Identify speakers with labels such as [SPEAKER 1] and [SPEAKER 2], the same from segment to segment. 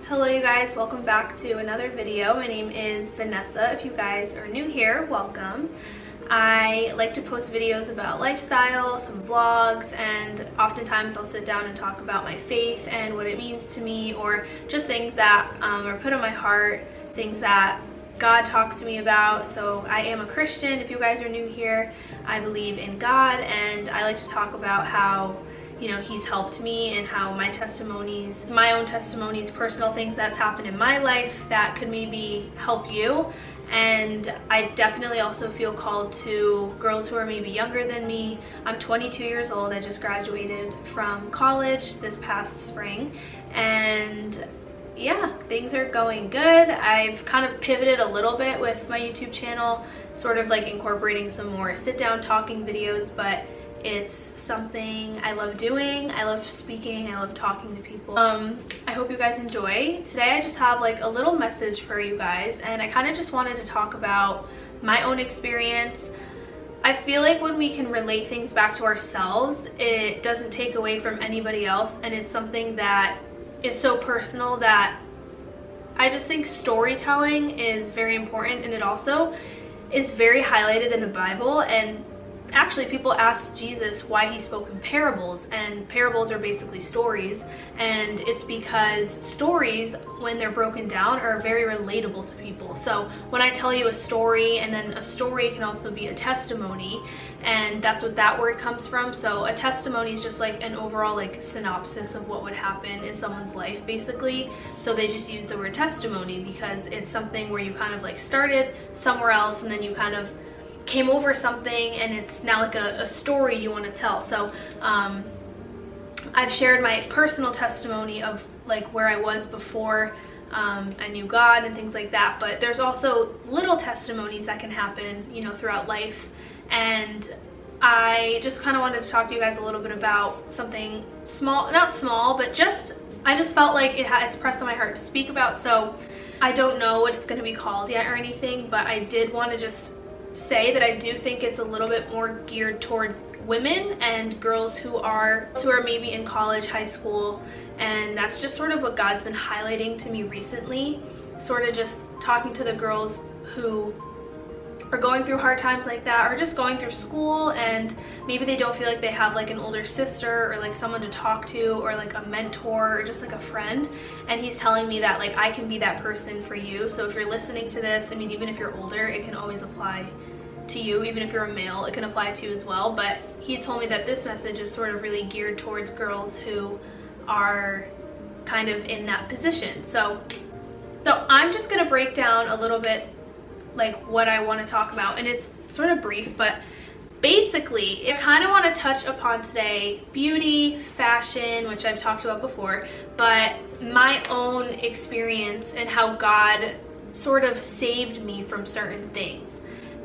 [SPEAKER 1] Hello you guys, welcome back to another video. My name is Vanessa. If you guys are new here, welcome. I like to post videos about lifestyle, some vlogs, and oftentimes I'll sit down and talk about my faith and what it means to me, or just things that are put on my heart, things that God talks to me about. So I am a Christian. If you guys are new here, I believe in God, and I like to talk about how he's helped me and how my testimonies, my own testimonies, personal things that's happened in my life that could maybe help you. And I definitely also feel called to girls who are maybe younger than me. I'm 22 years old. I just graduated from college this past spring, and yeah, things are going good. I've kind of pivoted a little bit with my YouTube channel, sort of like incorporating some more sit down talking videos, but it's something I love doing. I love speaking. I love talking to people. I hope you guys enjoy. Today I just have like a little message for you guys, and I kind of just wanted to talk about my own experience. I feel like when we can relate things back to ourselves, it doesn't take away from anybody else, and it's something that is so personal that I just think storytelling is very important, and it also is very highlighted in the Bible. And actually, people asked Jesus why he spoke in parables, and parables are basically stories, and it's because stories, when they're broken down, are very relatable to people. So when I tell you a story, and then a story can also be a testimony, and that's what that word comes from. So a testimony is just like an overall like synopsis of what would happen in someone's life, basically. So they just use the word testimony because it's something where you kind of like started somewhere else, and then you kind of came over something, and it's now like a story you want to tell. So I've shared my personal testimony of like where I was before I knew God and things like that, but there's also little testimonies that can happen throughout life. And I just kind of wanted to talk to you guys a little bit about something small, not small, but I just felt like it's pressed on my heart to speak about. So I don't know what it's going to be called yet or anything, but I did want to just say that I do think it's a little bit more geared towards women and girls who are maybe in college, high school, and that's just sort of what God's been highlighting to me recently, sort of just talking to the girls who are going through hard times like that, or just going through school, and maybe they don't feel like they have like an older sister or like someone to talk to, or like a mentor, or just like a friend. And he's telling me that like I can be that person for you. So if you're listening to this, I mean, even if you're older, it can always apply to you. Even if you're a male, it can apply to you as well. But he told me that this message is sort of really geared towards girls who are kind of in that position. So I'm just gonna break down a little bit like what I want to talk about, and it's sort of brief, but basically I kind of want to touch upon today beauty, fashion, which I've talked about before, but my own experience and how God sort of saved me from certain things.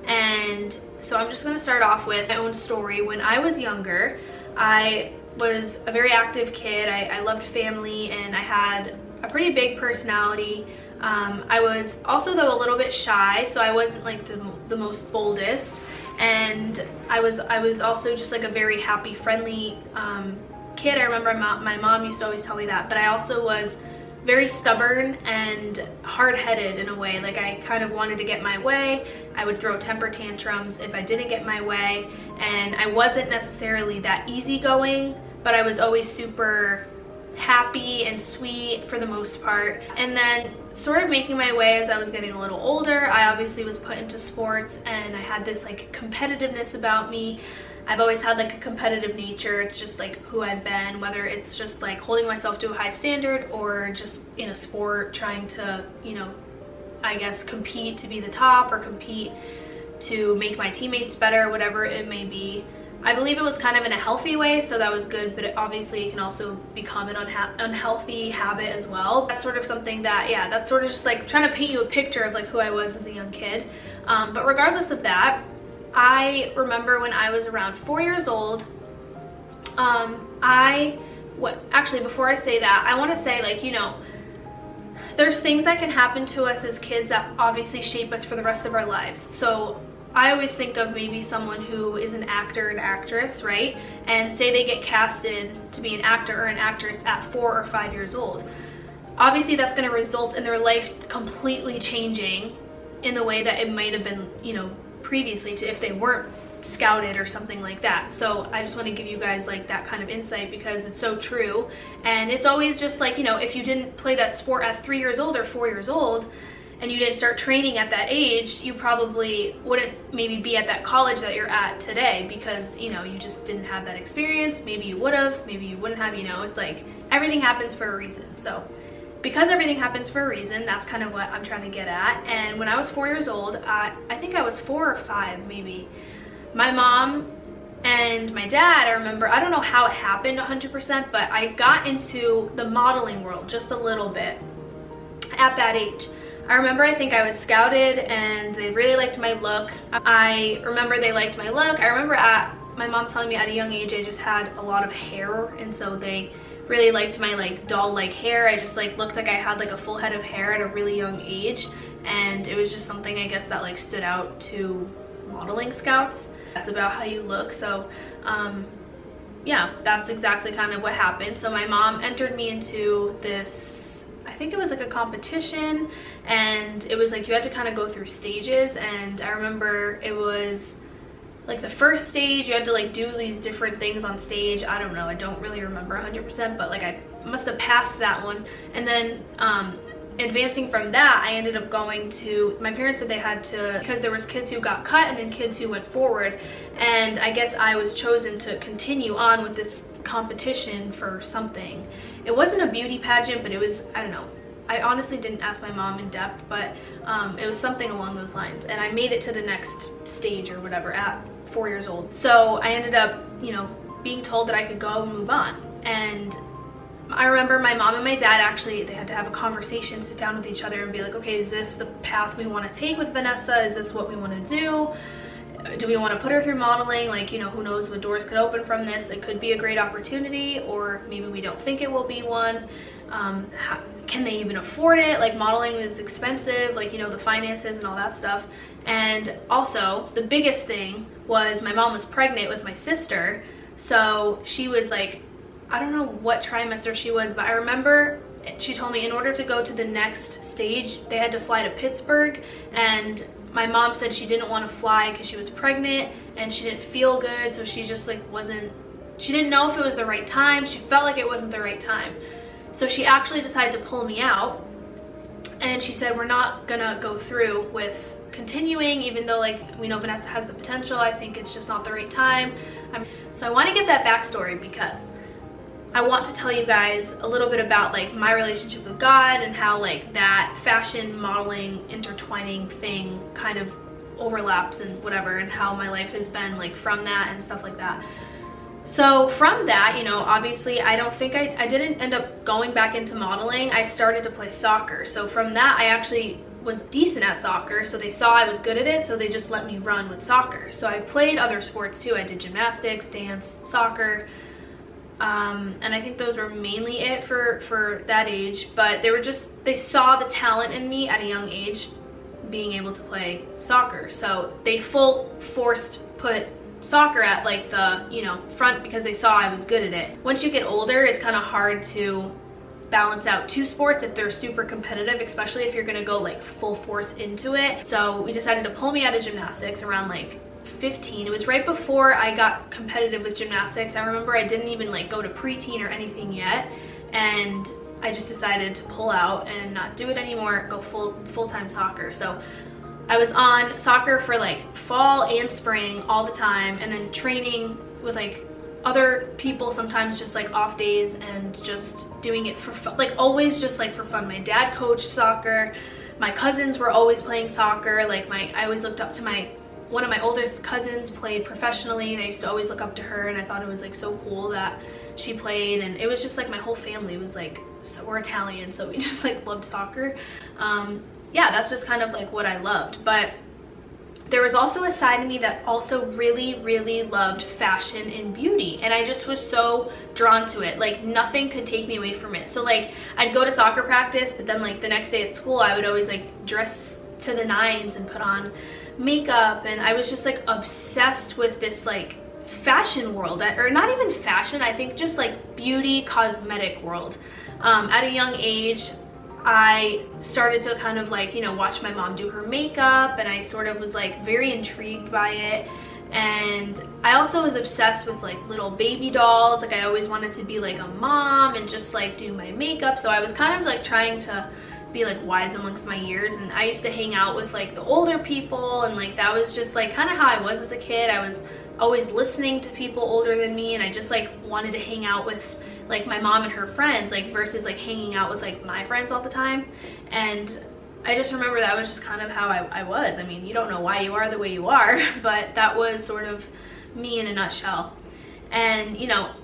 [SPEAKER 1] And so I'm just going to start off with my own story. When I was younger, I was a very active kid. I loved family, and I had a pretty big personality. I was also, though, a little bit shy, so I wasn't like the most boldest, and I was also just like a very happy, friendly kid. I remember my mom used to always tell me that. But I also was very stubborn and hard-headed in a way. Like I kind of wanted to get my way. I would throw temper tantrums if I didn't get my way, and I wasn't necessarily that easygoing, but I was always super happy and sweet for the most part. And then sort of making my way as I was getting a little older, I obviously was put into sports, and I had this like competitiveness about me. I've always had like a competitive nature. It's just like who I've been, whether it's just like holding myself to a high standard, or just in a sport trying to, I guess compete to be the top, or compete to make my teammates better, whatever it may be. I believe it was kind of in a healthy way, so that was good, but obviously it can also become an unhealthy habit as well. That's sort of something that, yeah, that's sort of just like trying to paint you a picture of like who I was as a young kid. But regardless of that, I remember when I was around 4 years old, actually before I say that, I want to say like, there's things that can happen to us as kids that obviously shape us for the rest of our lives. So I always think of maybe someone who is an actor and actress, right? And say they get casted to be an actor or an actress at 4 or 5 years old. obviously that's going to result in their life completely changing in the way that it might have been, you know, previously to if they weren't scouted or something like that. So I just want to give you guys like that kind of insight because it's so true. And it's always just like, you know, if you didn't play that sport at 3 years old or 4 years old and you didn't start training at that age, you probably wouldn't maybe be at that college that you're at today because, you know, you just didn't have that experience. Maybe you would have, maybe you wouldn't have, you know. It's like everything happens for a reason. So because everything happens for a reason, that's kind of what I'm trying to get at. And when I was 4 years old, I think I was 4 or 5 maybe, my mom and my dad, I remember, I don't know how it happened 100%, but I got into the modeling world just a little bit at that age. I remember, I think I was scouted and they really liked my look. I remember they liked my look. I remember my mom telling me at a young age I just had a lot of hair, and so they really liked my like doll-like hair. I just like looked like I had like a full head of hair at a really young age, and it was just something I guess that like stood out to modeling scouts. That's about how you look. So yeah, that's exactly kind of what happened. So my mom entered me into this, I think it was like a competition, and it was like you had to kind of go through stages. And I remember it was like the first stage you had to like do these different things on stage. I don't know, I don't really remember 100%, but like I must have passed that one. And then advancing from that, I ended up going to, my parents said they had to, because there was kids who got cut and then kids who went forward, and I guess I was chosen to continue on with this competition for something. It wasn't a beauty pageant, but it was, I don't know, I honestly didn't ask my mom in depth, but it was something along those lines, and I made it to the next stage or whatever at 4 years old. So I ended up, you know, being told that I could go and move on. And I remember my mom and my dad actually, they had to have a conversation, sit down with each other and be like, okay, is this the path we want to take with Vanessa? Is this what we want to do? Do we want to put her through modeling? Like, you know, who knows what doors could open from this? It could be a great opportunity, or maybe we don't think it will be one. Can they even afford it? Like, modeling is expensive, like, you know, the finances and all that stuff. And also, the biggest thing was my mom was pregnant with my sister. So she was like, I don't know what trimester she was, but I remember she told me in order to go to the next stage, they had to fly to Pittsburgh, and my mom said she didn't want to fly because she was pregnant and she didn't feel good, so she just like she didn't know if it was the right time. She felt like it wasn't the right time. So she actually decided to pull me out, and she said, we're not gonna go through with continuing, even though like we know Vanessa has the potential. I think it's just not the right time. So I want to give that backstory because I want to tell you guys a little bit about like my relationship with God and how like that fashion modeling intertwining thing kind of overlaps and whatever, and how my life has been like from that and stuff like that. So from that, you know, obviously I don't think I didn't end up going back into modeling. I started to play soccer. So from that, I actually was decent at soccer, so they saw I was good at it, so they just let me run with soccer. So I played other sports too. I did gymnastics, dance, soccer, and I think those were mainly it for that age. But they saw the talent in me at a young age being able to play soccer, so they full forced put soccer at like the, you know, front because they saw I was good at it. Once you get older, it's kind of hard to balance out two sports if they're super competitive, especially if you're gonna go like full force into it. So we decided to pull me out of gymnastics around like 15. It was right before I got competitive with gymnastics. I remember I didn't even like go to preteen or anything yet, and I just decided to pull out and not do it anymore, go full-time soccer. So I was on soccer for like fall and spring all the time, and then training with like other people sometimes just like off days, and just doing it for fun, like always just like for fun. My dad coached soccer, my cousins were always playing soccer. Like I always looked up to one of my oldest cousins played professionally, and I used to always look up to her, and I thought it was like so cool that she played. And it was just like my whole family was like, so we're Italian, so we just like loved soccer. Yeah, that's just kind of like what I loved. But there was also a side of me that also really loved fashion and beauty, and I just was so drawn to it. Like nothing could take me away from it. So like I'd go to soccer practice, but then like the next day at school I would always like dress to the nines and put on makeup, and I was just like obsessed with this like fashion world, or not even fashion, I think just like beauty cosmetic world. At a young age, I started to kind of like, you know, watch my mom do her makeup, and I sort of was like very intrigued by it. And I also was obsessed with like little baby dolls. Like I always wanted to be like a mom and just like do my makeup. So I was kind of like trying to be like wise amongst my years, and I used to hang out with like the older people, and like that was just like kind of how I was as a kid. I was always listening to people older than me, and I just like wanted to hang out with like my mom and her friends, like versus like hanging out with like my friends all the time. And I just remember that was just kind of how I was. I mean, you don't know why you are the way you are, but that was sort of me in a nutshell. And you know,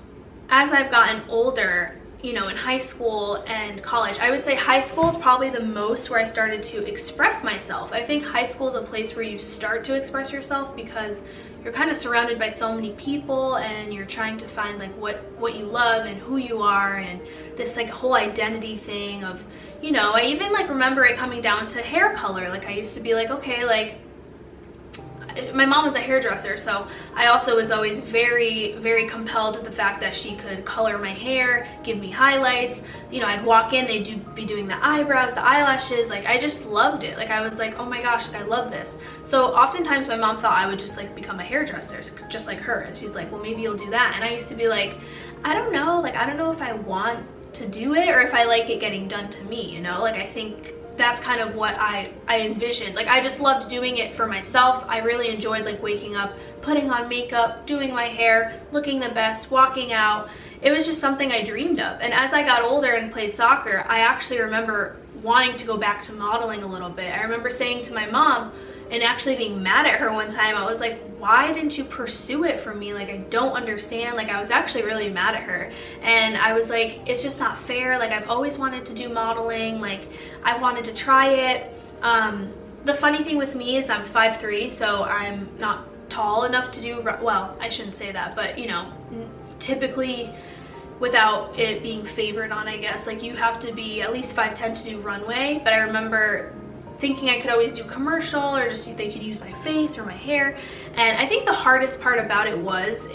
[SPEAKER 1] as I've gotten older, you know, in high school and college, I would say high school is probably the most where I started to express myself. I think high school is a place where you start to express yourself because you're kind of surrounded by so many people, and you're trying to find like what you love and who you are, and this like whole identity thing of, you know, I even like remember it coming down to hair color. Like I used to be like, okay, like my mom was a hairdresser, so I also was always very, very compelled with the fact that she could color my hair, give me highlights. You know, I'd walk in, they'd be doing the eyebrows, the eyelashes. Like I just loved it. Like I was like, oh my gosh, like I love this. So oftentimes my mom thought I would just like become a hairdresser just like her, and she's like, well, maybe you'll do that. And I used to be like, I don't know, like I don't know if I want to do it or if I like it getting done to me, you know. Like I think that's kind of what I envisioned. Like I just loved doing it for myself. I really enjoyed like waking up, putting on makeup, doing my hair, looking the best, walking out. It was just something I dreamed of. And as I got older and played soccer, I actually remember wanting to go back to modeling a little bit. I remember saying to my mom and actually being mad at her one time, I was like, why didn't you pursue it for me? Like I don't understand. Like I was actually really mad at her, and I was like, it's just not fair. Like I've always wanted to do modeling. Like I wanted to try it. The funny thing with me is I'm 5'3", so I'm not tall enough to do, well, I shouldn't say that, but you know, typically without it being favored on, I guess, like you have to be at least 5'10" to do runway. But I remember thinking I could always do commercial, or just they could use my face or my hair. And I think the hardest part about it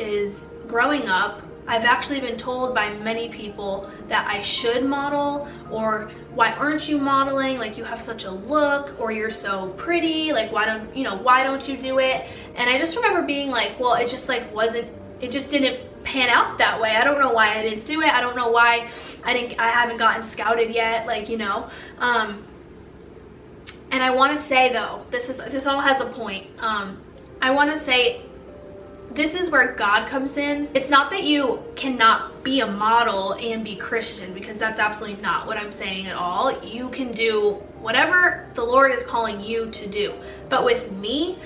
[SPEAKER 1] is growing up, I've actually been told by many people that I should model, or why aren't you modeling? Like you have such a look, or you're so pretty, like why don't you do it? And I just remember being like, well, it just like it just didn't pan out that way. I don't know why I didn't do it. I don't know why I haven't gotten scouted yet, like, you know. And I want to say though, this all has a point. I want to say this is where God comes in. It's not that you cannot be a model and be Christian, because that's absolutely not what I'm saying at all. You can do whatever the Lord is calling you to do. But with me,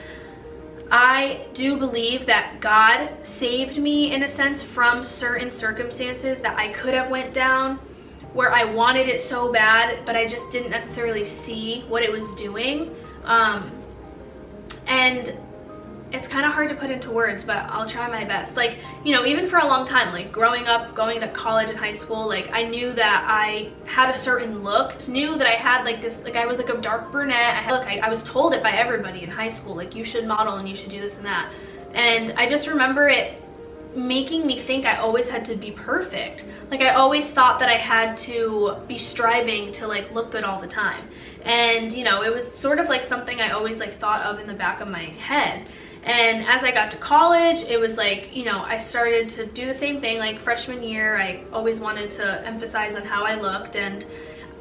[SPEAKER 1] I do believe that God saved me in a sense from certain circumstances that I could have went down, where I wanted it so bad, but I just didn't necessarily see what it was doing. And it's kind of hard to put into words, but I'll try my best. Like, you know, even for a long time, like growing up, going to college and high school, like I knew that I had a certain look, knew that I had like this, like I was like a dark brunette. I was told it by everybody in high school, like you should model and you should do this and that. And I just remember it making me think I always had to be perfect. Like I always thought that I had to be striving to like look good all the time. And you know, it was sort of like something I always like thought of in the back of my head. And as I got to college, it was like, you know, I started to do the same thing. Like freshman year, I always wanted to emphasize on how I looked, and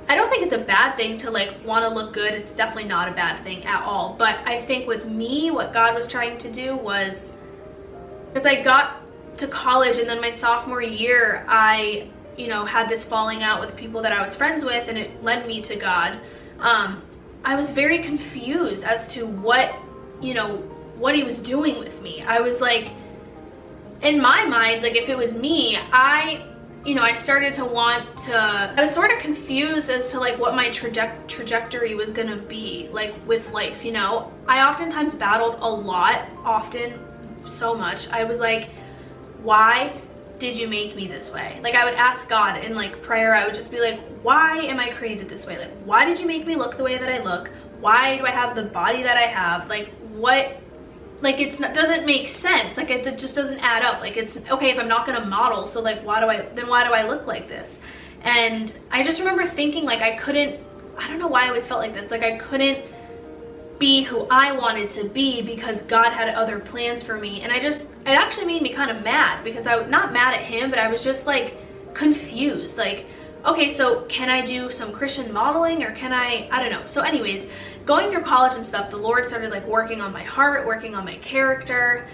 [SPEAKER 1] I don't think it's a bad thing to like want to look good. It's definitely not a bad thing at all. But I think with me, what God was trying to do was, as I got to college and then my sophomore year, I, you know, had this falling out with people that I was friends with, and it led me to God. I was very confused as to what he was doing with me. I was like, in my mind, like if it was me, I started to want to, I was sort of confused as to like what my trajectory was gonna be like with life, you know. I oftentimes battled a lot, so much. I was like, why did you make me this way? Like I would ask God in like prayer, I would just be like, why am I created this way? Like, why did you make me look the way that I look? Why do I have the body that I have? Like what, like doesn't make sense. Like it just doesn't add up. Like it's okay if I'm not gonna model, so like why do I look like this? And I just remember thinking like I couldn't I don't know why I always felt like this. Like I couldn't be who I wanted to be because God had other plans for me. And it actually made me kind of mad, because not mad at him, but I was just like confused. Like, okay, so can I do some Christian modeling, or can I don't know. So anyways, going through college and stuff, the Lord started like working on my heart, working on my character,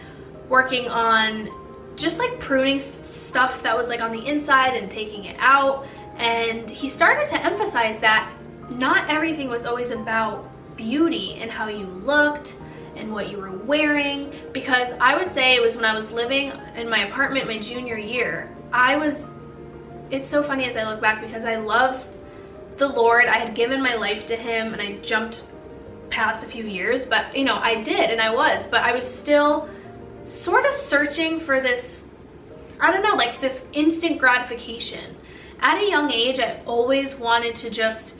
[SPEAKER 1] working on just like pruning stuff that was like on the inside and taking it out. And he started to emphasize that not everything was always about beauty and how you looked and what you were wearing. Because I would say it was when I was living in my apartment my junior year, it's so funny as I look back, because I love the Lord. I had given my life to him, and I jumped past a few years, but you know, I did, and I was still sort of searching for this, I don't know, like this instant gratification. At a young age, I always wanted to just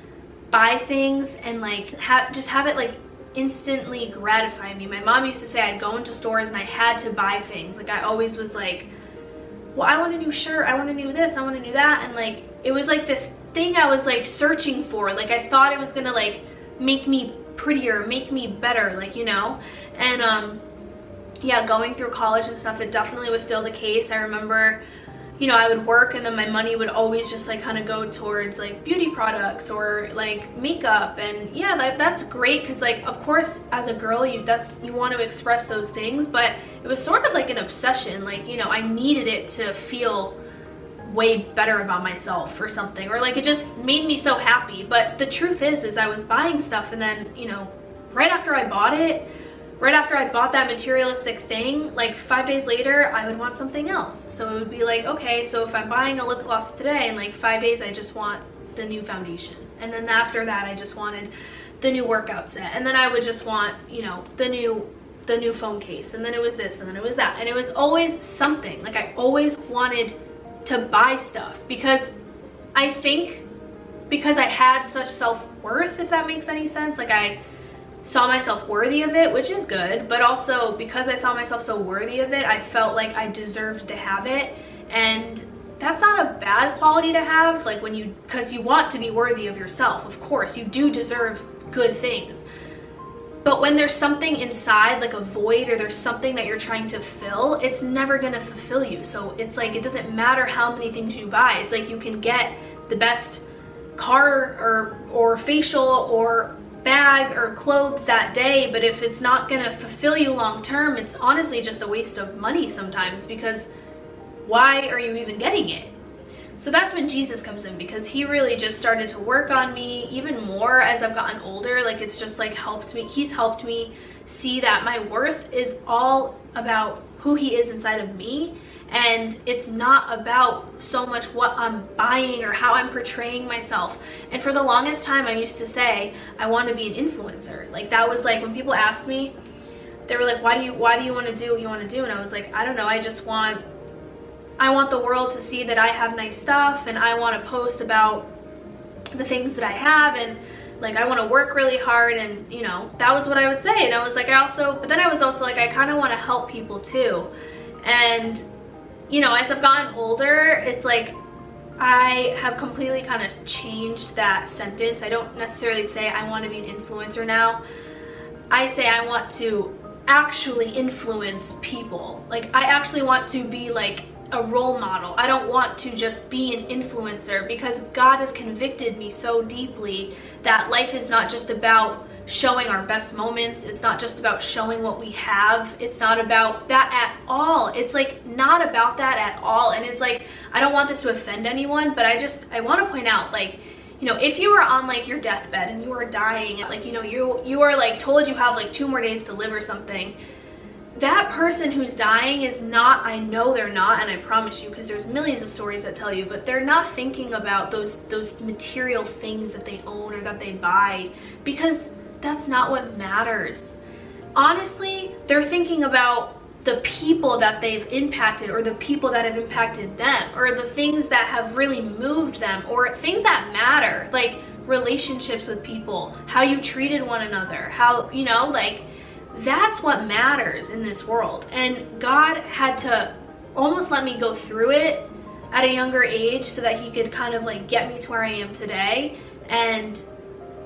[SPEAKER 1] buy things and like have it like instantly gratify me. My mom used to say I'd go into stores and I had to buy things. Like I always was like, well, I want a new shirt, I want a new this, I want a new that. And like, it was like this thing I was like searching for. Like I thought it was gonna like make me prettier, make me better, like, you know. And yeah, going through college and stuff, it definitely was still the case. I remember, you know, I would work and then my money would always just like kind of go towards like beauty products or like makeup. And yeah, that's great, because like, of course, as a girl, you want to express those things, but it was sort of like an obsession. Like, you know, I needed it to feel way better about myself or something, or like it just made me so happy. But the truth is I was buying stuff, and then, you know, right after I bought that materialistic thing, like 5 days later, I would want something else. So it would be like, okay, so if I'm buying a lip gloss today, in like 5 days, I just want the new foundation. And then after that, I just wanted the new workout set. And then I would just want, you know, the new phone case. And then it was this, and then it was that. And it was always something. Like I always wanted to buy stuff, because I think because I had such self-worth, if that makes any sense. Like I saw myself worthy of it, which is good, but also because I saw myself so worthy of it, I felt like I deserved to have it. And that's not a bad quality to have, like because you want to be worthy of yourself. Of course, you do deserve good things. But when there's something inside, like a void, or there's something that you're trying to fill, it's never gonna fulfill you. So it's like, it doesn't matter how many things you buy. It's like you can get the best car or facial or bag or clothes that day, but if it's not gonna fulfill you long term, it's honestly just a waste of money sometimes, because why are you even getting it? So that's when Jesus comes in, because he really just started to work on me even more as I've gotten older. Like it's just like he's helped me see that my worth is all about who he is inside of me. And it's not about so much what I'm buying or how I'm portraying myself. And for the longest time, I used to say, I want to be an influencer. Like that was like, when people asked me, they were like, why do you want to do what you want to do? And I was like, I don't know. I want the world to see that I have nice stuff, and I want to post about the things that I have, and like I want to work really hard. And you know, that was what I would say. And I was like, but then I was also like, I kind of want to help people too. And you know, as I've gotten older, it's like I have completely kind of changed that sentence. I don't necessarily say I want to be an influencer now. I say I want to actually influence people. Like I actually want to be like a role model. I don't want to just be an influencer, because God has convicted me so deeply that life is not just about showing our best moments. It's not just about showing what we have. It's not about that at all. It's like not about that at all. And it's like, I don't want this to offend anyone, but I want to point out, like, you know, if you are on like your deathbed and you are dying, like, you know, you are like told you have like 2 more days to live or something, that person who's dying is not, I know they're not, and I promise you, because there's millions of stories that tell you, but they're not thinking about those material things that they own or that they buy, because that's not what matters. Honestly, they're thinking about the people that they've impacted, or the people that have impacted them, or the things that have really moved them, or things that matter, like relationships with people, how you treated one another, how, you know, like, that's what matters in this world. And God had to almost let me go through it at a younger age so that he could kind of like get me to where I am today. And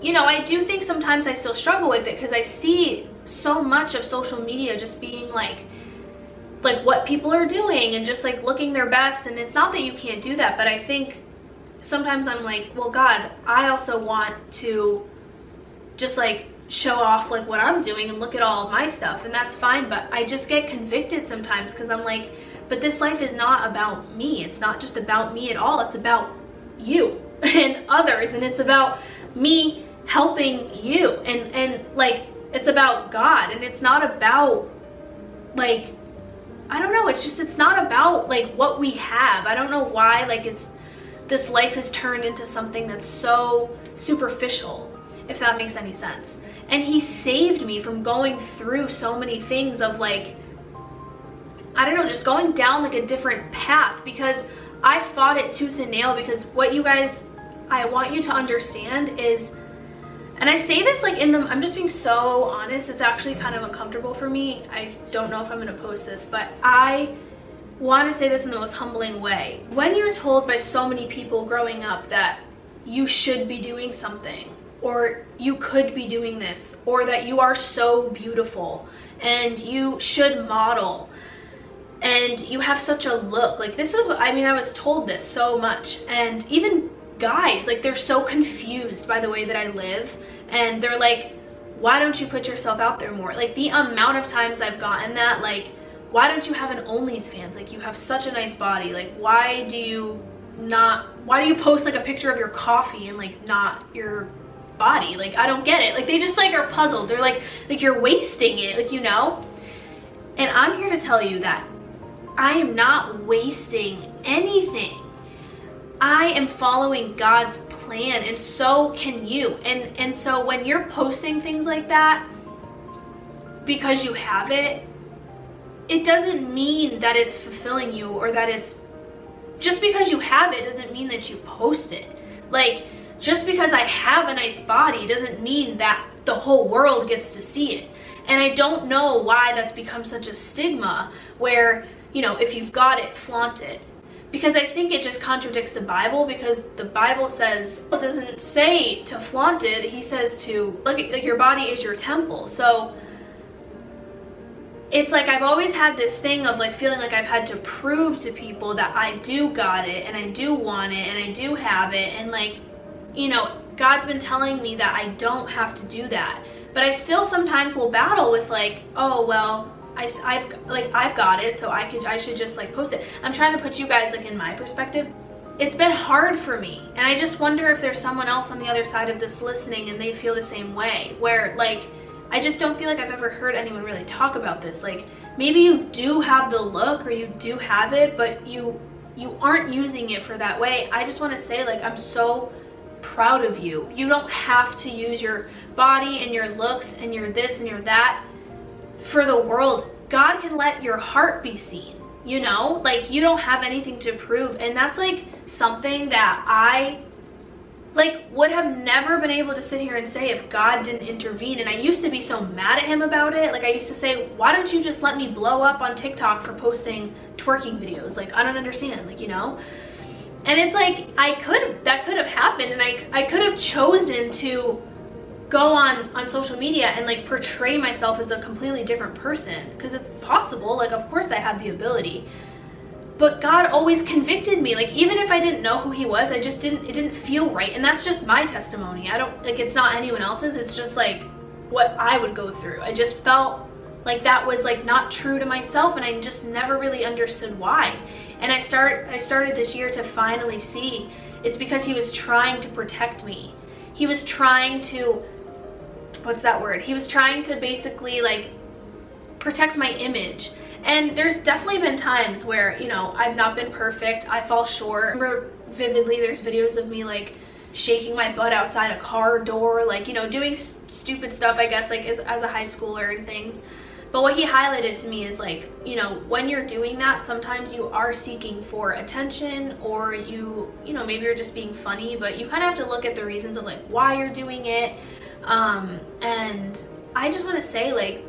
[SPEAKER 1] you know, I do think sometimes I still struggle with it because I see so much of social media just being like what people are doing and just like looking their best. And it's not that you can't do that, but I think sometimes I'm like, well, God, I also want to just like show off like what I'm doing and look at all of my stuff, and that's fine. But I just get convicted sometimes because I'm like, but this life is not about me. It's not just about me at all. It's about you and others, and it's about me helping you, and like it's about God, and it's not about like, I don't know, it's not about like what we have. I don't know why like this life has turned into something that's so superficial, if that makes any sense. And he saved me from going through so many things of like, I don't know, just going down like a different path, because I fought it tooth and nail. Because what you guys, I want you to understand is, and I say this like I'm just being so honest, it's actually kind of uncomfortable for me. I don't know if I'm gonna post this, but I want to say this in the most humbling way. When you're told by so many people growing up that you should be doing something, or you could be doing this, or that you are so beautiful and you should model and you have such a look, like this is what I mean, I was told this so much. And even guys, like they're so confused by the way that I live, and they're like, why don't you put yourself out there more? Like the amount of times I've gotten that, like, why don't you have an OnlyFans? Like you have such a nice body, like why do you post like a picture of your coffee and like not your body? Like I don't get it. Like they just like are puzzled. They're like you're wasting it, like, you know. And I'm here to tell you that I am not wasting anything. I am following God's plan, and so can you. And so when you're posting things like that because you have it, it doesn't mean that it's fulfilling you, or that it's just because you have it doesn't mean that you post it. Like just because I have a nice body doesn't mean that the whole world gets to see it. And I don't know why that's become such a stigma where, you know, if you've got it, flaunt it. Because I think it just contradicts the Bible, because the Bible says, it doesn't say to flaunt it. He says to, like your body is your temple. So it's like I've always had this thing of like feeling like I've had to prove to people that I do got it, and I do want it, and I do have it. And like, you know, God's been telling me that I don't have to do that. But I still sometimes will battle with like, oh, well, I've got it, so I should just like post it. I'm trying to put you guys like in my perspective. It's been hard for me, and I just wonder if there's someone else on the other side of this listening and they feel the same way, where like I just don't feel like I've ever heard anyone really talk about this. Like maybe you do have the look, or you do have it, but you aren't using it for that way. I just want to say, like, I'm so proud of you. You don't have to use your body and your looks and your this and your that for the world. God can let your heart be seen, you know? Like you don't have anything to prove. And that's like something that I like would have never been able to sit here and say if God didn't intervene. And I used to be so mad at him about it. Like I used to say, why don't you just let me blow up on TikTok for posting twerking videos? Like I don't understand, like, you know? And it's like that could have happened, and I could have chosen to go on social media and like portray myself as a completely different person, because it's possible. Like of course I have the ability, but God always convicted me. Like even if I didn't know who he was, it didn't feel right. And that's just my testimony. I don't, like, it's not anyone else's. It's just like what I would go through. I just felt like that was like not true to myself, and I just never really understood why. And I started this year to finally see it's because he was trying to protect me. He was trying to, what's that word? He was trying to basically like protect my image. And there's definitely been times where, you know, I've not been perfect. I fall short. I remember vividly there's videos of me like shaking my butt outside a car door, like, you know, doing stupid stuff, I guess, like as a high schooler and things. But what he highlighted to me is like, you know, when you're doing that, sometimes you are seeking for attention, or you know, maybe you're just being funny, but you kind of have to look at the reasons of like why you're doing it. And I just want to say, like,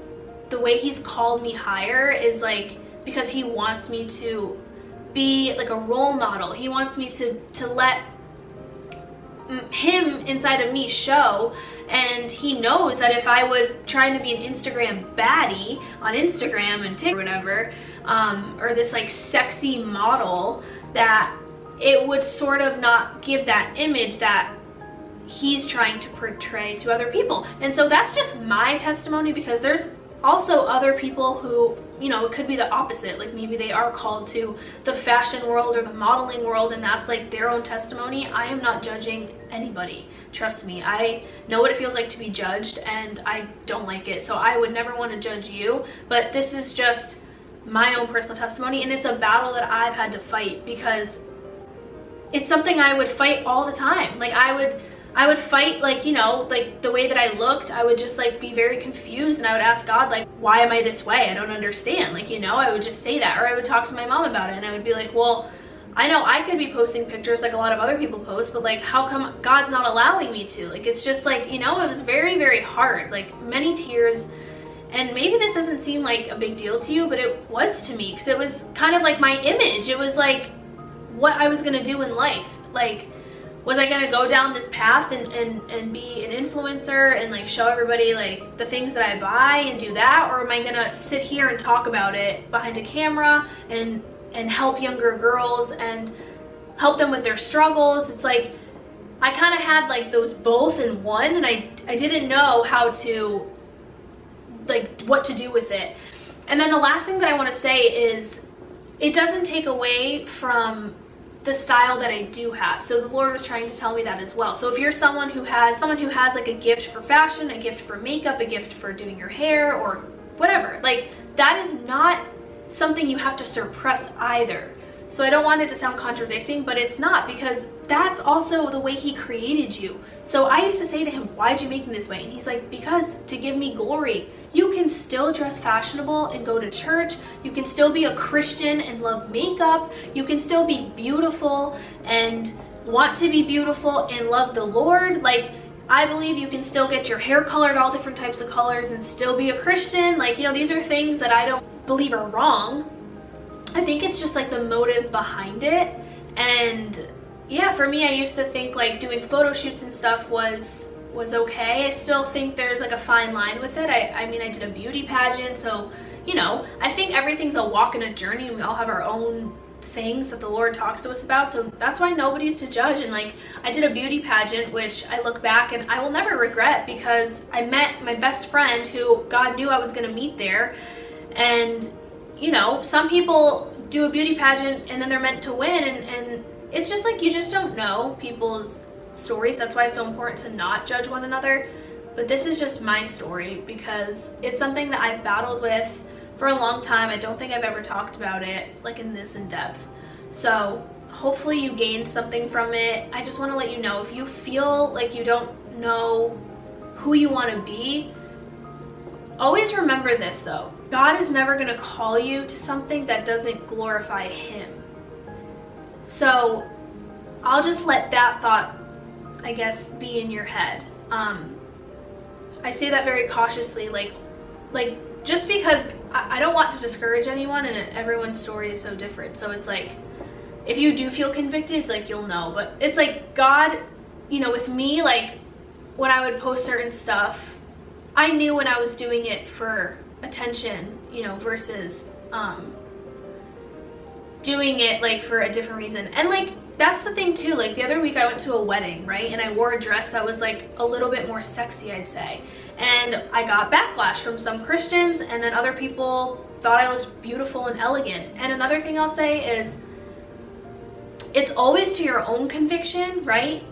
[SPEAKER 1] the way he's called me higher is like because he wants me to be like a role model. He wants me to let him inside of me show, and he knows that if I was trying to be an Instagram baddie on Instagram and TikTok or whatever, or this like sexy model, that it would sort of not give that image that he's trying to portray to other people. And so that's just my testimony, because there's also other people who, you know, it could be the opposite. Like maybe they are called to the fashion world or the modeling world, and that's like their own testimony. I am not judging anybody. Trust me, I know what it feels like to be judged, and I don't like it. So I would never want to judge you, but this is just my own personal testimony, and it's a battle that I've had to fight, because it's something I would fight all the time. Like I would fight, like, you know, like the way that I looked, I would just like be very confused, and I would ask God, like, why am I this way? I don't understand. Like, you know, I would just say that, or I would talk to my mom about it, and I would be like, well, I know I could be posting pictures like a lot of other people post, but like, how come God's not allowing me to? Like, it's just like, you know, it was very, very hard, like many tears. And maybe this doesn't seem like a big deal to you, but it was to me, because it was kind of like my image. It was like what I was gonna do in life. Like, was I gonna go down this path and be an influencer and like show everybody like the things that I buy and do that? Or am I gonna sit here and talk about it behind a camera and help younger girls and help them with their struggles? It's like, I kind of had like those both in one, and I didn't know how to, like, what to do with it. And then the last thing that I want to say is, it doesn't take away from the style that I do have. So the Lord was trying to tell me that as well. So if you're someone who has like a gift for fashion, a gift for makeup, a gift for doing your hair or whatever, like that is not something you have to suppress either. So I don't want it to sound contradicting, but it's not, because that's also the way he created you. So I used to say to him, why'd you make me this way? And he's like, because to give me glory. You can still dress fashionable and go to church. You can still be a Christian and love makeup. You can still be beautiful and want to be beautiful and love the Lord. Like, I believe you can still get your hair colored all different types of colors and still be a Christian. Like, you know, these are things that I don't believe are wrong. I think it's just like the motive behind it. And yeah, for me, I used to think like doing photo shoots and stuff was okay. I still think there's like a fine line with it. I mean, I did a beauty pageant, so, you know, I think everything's a walk and a journey, and we all have our own things that the Lord talks to us about. So that's why nobody's to judge. And like, I did a beauty pageant, which I look back and I will never regret, because I met my best friend who God knew I was going to meet there. And, you know, some people do a beauty pageant and then they're meant to win, and it's just like, you just don't know people's stories. That's why it's so important to not judge one another. But this is just my story, because it's something that I've battled with for a long time. I don't think I've ever talked about it like in this in depth. So hopefully you gained something from it. I just want to let you know, if you feel like you don't know who you want to be, always remember this though. God is never going to call you to something that doesn't glorify him. So I'll just let that thought, I guess, be in your head. I say that very cautiously, like just because I don't want to discourage anyone, and everyone's story is so different. So it's like, if you do feel convicted, like, you'll know. But it's like, God, you know, with me, like when I would post certain stuff, I knew when I was doing it for attention, you know, versus doing it like for a different reason. And like, that's the thing too. Like the other week I went to a wedding, right? And I wore a dress that was like a little bit more sexy, I'd say. And I got backlash from some Christians, and then other people thought I looked beautiful and elegant. And another thing I'll say is, it's always to your own conviction, right?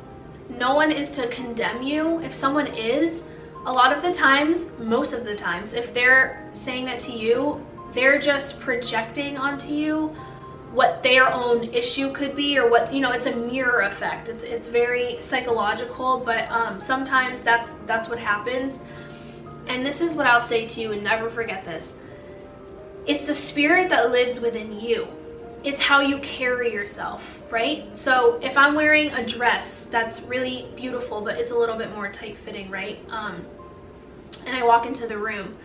[SPEAKER 1] No one is to condemn you. If someone is, a lot of the times, most of the times, if they're saying that to you, they're just projecting onto you what their own issue could be, or what, you know, it's a mirror effect. It's very psychological, but sometimes that's what happens. And this is what I'll say to you, and never forget this. It's the spirit that lives within you. It's how you carry yourself, right? So if I'm wearing a dress that's really beautiful, but it's a little bit more tight-fitting, right? And I walk into the room,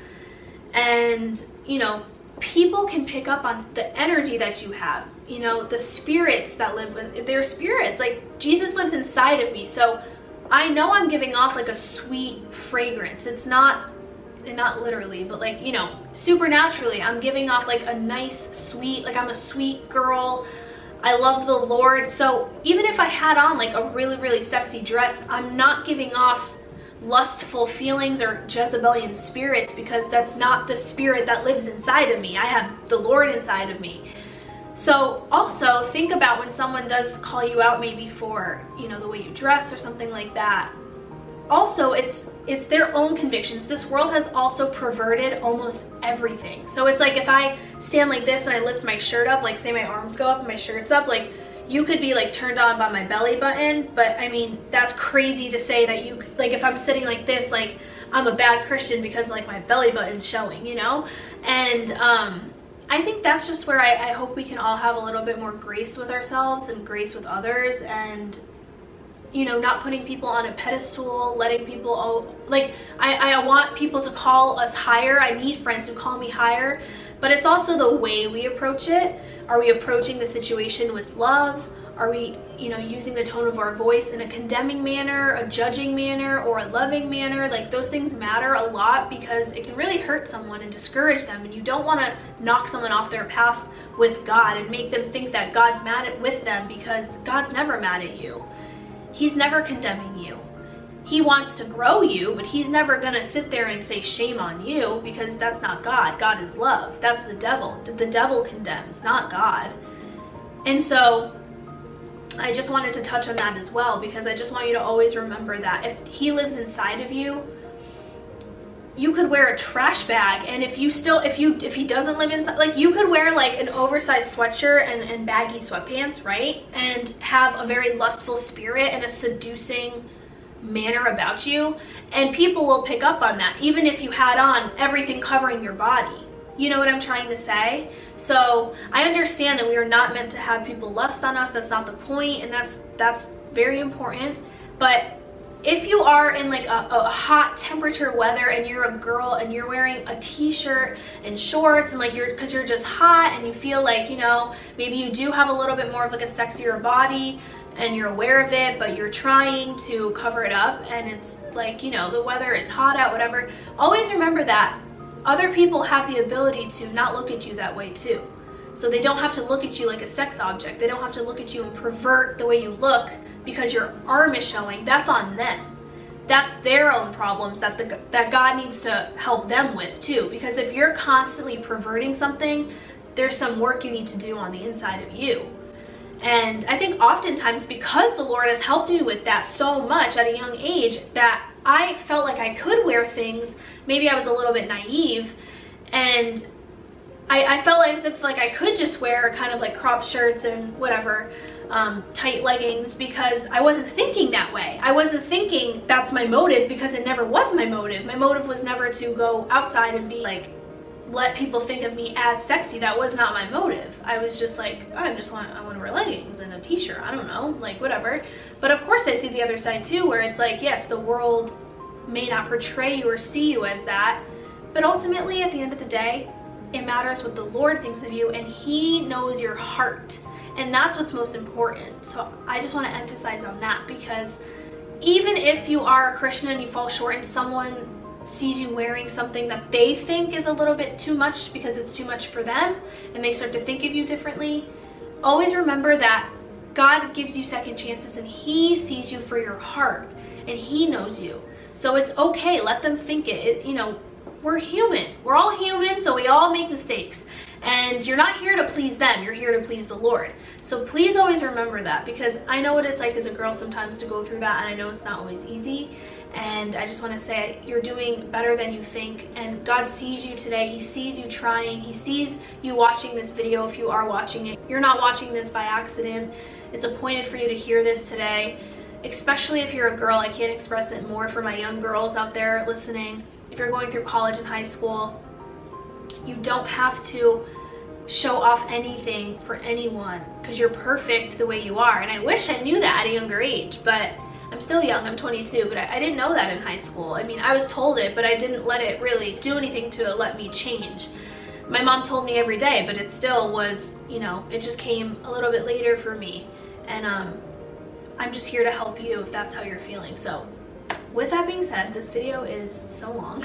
[SPEAKER 1] and, you know, people can pick up on the energy that you have, you know, the spirits that live with their spirits. Like Jesus lives inside of me, so I know I'm giving off like a sweet fragrance. It's not literally, but like, you know, supernaturally, I'm giving off like a nice, sweet, like I'm a sweet girl. I love the Lord. So even if I had on like a really, really sexy dress, I'm not giving off lustful feelings or Jezebelian spirits, because that's not the spirit that lives inside of me. I have the Lord inside of me. So also think about when someone does call you out maybe for, you know, the way you dress or something like that. Also, it's their own convictions. This world has also perverted almost everything. So it's like if I stand like this and I lift my shirt up, like say my arms go up and my shirt's up, like you could be like turned on by my belly button, but I mean, that's crazy to say that you, like if I'm sitting like this, like I'm a bad Christian because like my belly button's showing, you know? And I think that's just where I hope we can all have a little bit more grace with ourselves and grace with others, and you know, not putting people on a pedestal, letting people, like, I want people to call us higher. I need friends who call me higher, but it's also the way we approach it. Are we approaching the situation with love? Are we, you know, using the tone of our voice in a condemning manner, a judging manner, or a loving manner? Like, those things matter a lot because it can really hurt someone and discourage them, and you don't want to knock someone off their path with God and make them think that God's mad with them, because God's never mad at you. He's never condemning you. He wants to grow you, but he's never gonna sit there and say shame on you, because that's not God. God is love. That's the devil. The devil condemns, not God. And so I just wanted to touch on that as well, because I just want you to always remember that if he lives inside of you, you could wear a trash bag, and if he doesn't live inside, like you could wear like an oversized sweatshirt and baggy sweatpants, right? And have a very lustful spirit and a seducing manner about you, and people will pick up on that, even if you had on everything covering your body. You know what I'm trying to say? So I understand that we are not meant to have people lust on us. That's not the point, and that's very important. But if you are in like a hot temperature weather and you're a girl and you're wearing a t-shirt and shorts and like because you're just hot and you feel like, you know, maybe you do have a little bit more of like a sexier body and you're aware of it, but you're trying to cover it up, and it's like, you know, the weather is hot out, whatever. Always remember that other people have the ability to not look at you that way too. So they don't have to look at you like a sex object. They don't have to look at you and pervert the way you look because your arm is showing. That's on them. That's their own problems that God needs to help them with too. Because if you're constantly perverting something, there's some work you need to do on the inside of you. And I think oftentimes, because the Lord has helped me with that so much at a young age, that I felt like I could wear things. Maybe I was a little bit naive, and I felt like as if like I could just wear kind of like crop shirts and whatever, tight leggings, because I wasn't thinking that way. I wasn't thinking that's my motive, because it never was my motive. My motive was never to go outside and be like, let people think of me as sexy. That was not my motive. I was just like, oh, I want to wear leggings and a t-shirt. I don't know, like whatever. But of course I see the other side too, where it's like, yes, the world may not portray you or see you as that, but ultimately at the end of the day, it matters what the Lord thinks of you, and he knows your heart, and that's what's most important. So I just want to emphasize on that, because even if you are a Christian and you fall short and someone sees you wearing something that they think is a little bit too much because it's too much for them, and they start to think of you differently, always remember that God gives you second chances, and he sees you for your heart, and he knows you. So it's okay, let them think it. You know, we're human. We're all human, so we all make mistakes. And you're not here to please them, you're here to please the Lord. So please always remember that, because I know what it's like as a girl sometimes to go through that, and I know it's not always easy. And I just want to say, you're doing better than you think, and God sees you today. He sees you trying. He sees you watching this video if you are watching it. You're not watching this by accident. It's appointed for you to hear this today, especially if you're a girl. I can't express it more for my young girls out there listening. If you're going through college and high school, you don't have to show off anything for anyone, because you're perfect the way you are. And I wish I knew that at a younger age, but I'm still young, I'm 22, but I didn't know that in high school. I mean, I was told it, but I didn't let it really do anything to let me change my mom told me every day, but it still was, you know, it just came a little bit later for me. And I'm just here to help you if that's how you're feeling. So with that being said, this video is so long,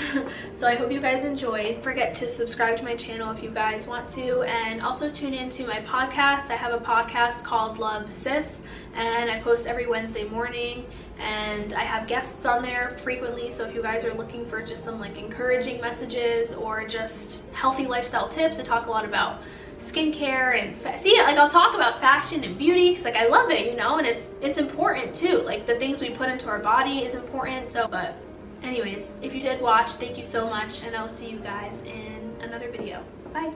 [SPEAKER 1] so I hope you guys enjoyed. Don't forget to subscribe to my channel if you guys want to, and also tune in to my podcast. I have a podcast called Love Sis, and I post every Wednesday morning, and I have guests on there frequently. So if you guys are looking for just some like encouraging messages or just healthy lifestyle tips, I talk a lot about skincare and like I'll talk about fashion and beauty because like I love it, you know, and it's important too. Like the things we put into our body is important. So but anyways, if you did watch, thank you so much, and I'll see you guys in another video. Bye.